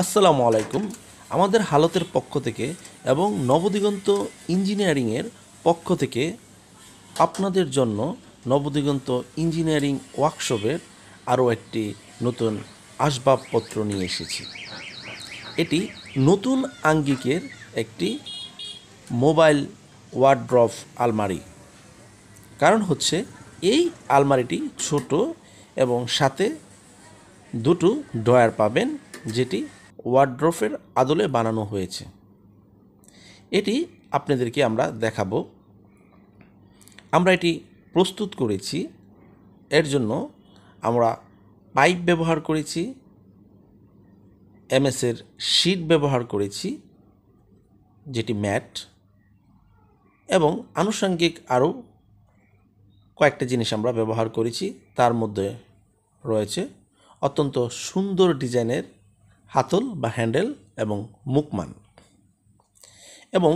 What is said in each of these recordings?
আসসালামু আলাইকুম। আমাদের হালতের পক্ষ থেকে এবং নবদিগন্ত ইঞ্জিনিয়ারিংয়ের পক্ষ থেকে আপনাদের জন্য নবদিগন্ত ইঞ্জিনিয়ারিং ওয়ার্কশপের আরও একটি নতুন আসবাবপত্র নিয়ে এসেছি। এটি নতুন আঙ্গিকের একটি মোবাইল ওয়ার্ড্রপ আলমারি। কারণ হচ্ছে এই আলমারিটি ছোট এবং সাথে দুটো ড্রয়ার পাবেন, যেটি ওয়ার্ড্রপের আদলে বানানো হয়েছে। এটি আপনাদেরকে আমরা দেখাবো। আমরা এটি প্রস্তুত করেছি, এর জন্য আমরা পাইপ ব্যবহার করেছি, এমএসের শীট ব্যবহার করেছি যেটি ম্যাট, এবং আনুষঙ্গিক আরও কয়েকটা জিনিস আমরা ব্যবহার করেছি। তার মধ্যে রয়েছে অত্যন্ত সুন্দর ডিজাইনের হাতল বা হ্যান্ডেল এবং মুখমান, এবং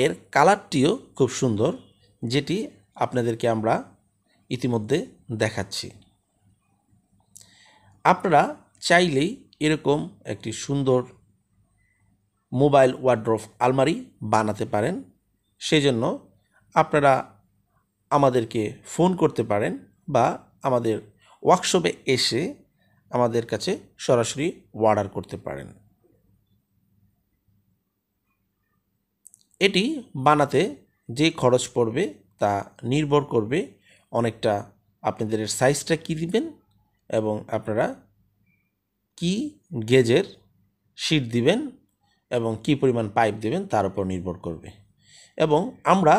এর কালারটিও খুব সুন্দর, যেটি আপনাদেরকে আমরা ইতিমধ্যে দেখাচ্ছি। আপনারা চাইলেই এরকম একটি সুন্দর মোবাইল ওয়ার্ড্রপ আলমারি বানাতে পারেন। সেজন্য আপনারা আমাদেরকে ফোন করতে পারেন বা আমাদের ওয়ার্কশপে এসে আমাদের কাছে সরাসরি অর্ডার করতে পারেন। এটি বানাতে যে খরচ পড়বে তা নির্ভর করবে অনেকটা আপনাদের সাইজটা কী দিবেন এবং আপনারা কি গেজের শীট দিবেন এবং কি পরিমাণ পাইপ দেবেন তার উপর নির্ভর করবে। এবং আমরা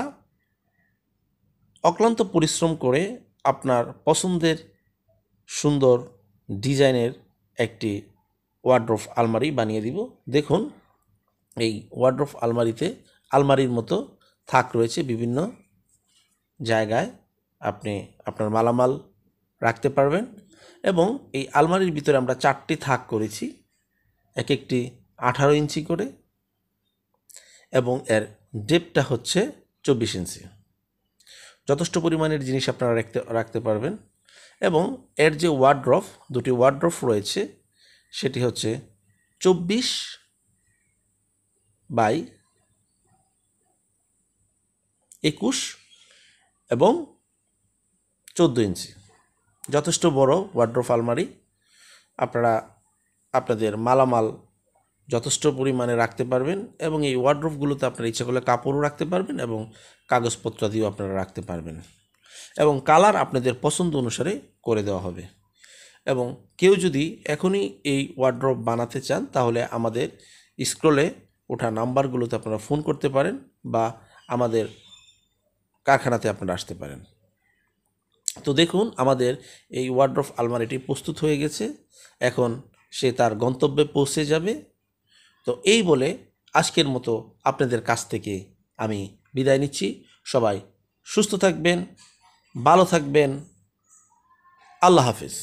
অক্লান্ত পরিশ্রম করে আপনার পছন্দের সুন্দর ডিজাইনের একটি ওয়ার্ড্রপ আলমারি বানিয়ে দিব। দেখুন, এই ওয়ার্ড্রপ আলমারিতে আলমারির মতো থাক রয়েছে, বিভিন্ন জায়গায় আপনি আপনার মালামাল রাখতে পারবেন। এবং এই আলমারির ভিতরে আমরা 4টি থাক করেছি, এক একটি 18 ইঞ্চি করে, এবং এর ডেপটা হচ্ছে 24 ইঞ্চি। যথেষ্ট পরিমাণের জিনিস আপনারা রাখতে পারবেন। এবং এর যে ওয়ার্ড্রপ, দুটি ওয়ার্ড্রপ রয়েছে, সেটি হচ্ছে 24x21 এবং 14 ইঞ্চি। যথেষ্ট বড় ওয়ার্ড্রপ আলমারি। আপনারা আপনাদের মালামাল যথেষ্ট পরিমাণে রাখতে পারবেন, এবং এই ওয়ার্ড্রপগুলোতে আপনারা ইচ্ছা করলে কাপড়ও রাখতে পারবেন এবং কাগজপত্র দিয়েও আপনারা রাখতে পারবেন, এবং কালার আপনাদের পছন্দ অনুসারে করে দেওয়া হবে। এবং কেউ যদি এখনই এই ওয়ার্ড্রপ বানাতে চান, তাহলে আমাদের স্ক্রলে ওঠা নাম্বারগুলোতে আপনারা ফোন করতে পারেন বা আমাদের কারখানাতে আপনারা আসতে পারেন। তো দেখুন, আমাদের এই ওয়ার্ড্রপ আলমারিটি প্রস্তুত হয়ে গেছে। এখন সে তার গন্তব্যে পৌঁছে যাবে। তো এই বলে আজকের মতো আপনাদের কাছ থেকে আমি বিদায় নিচ্ছি। সবাই সুস্থ থাকবেন, ভালো থাকবেন। আল্লাহ হাফিজ।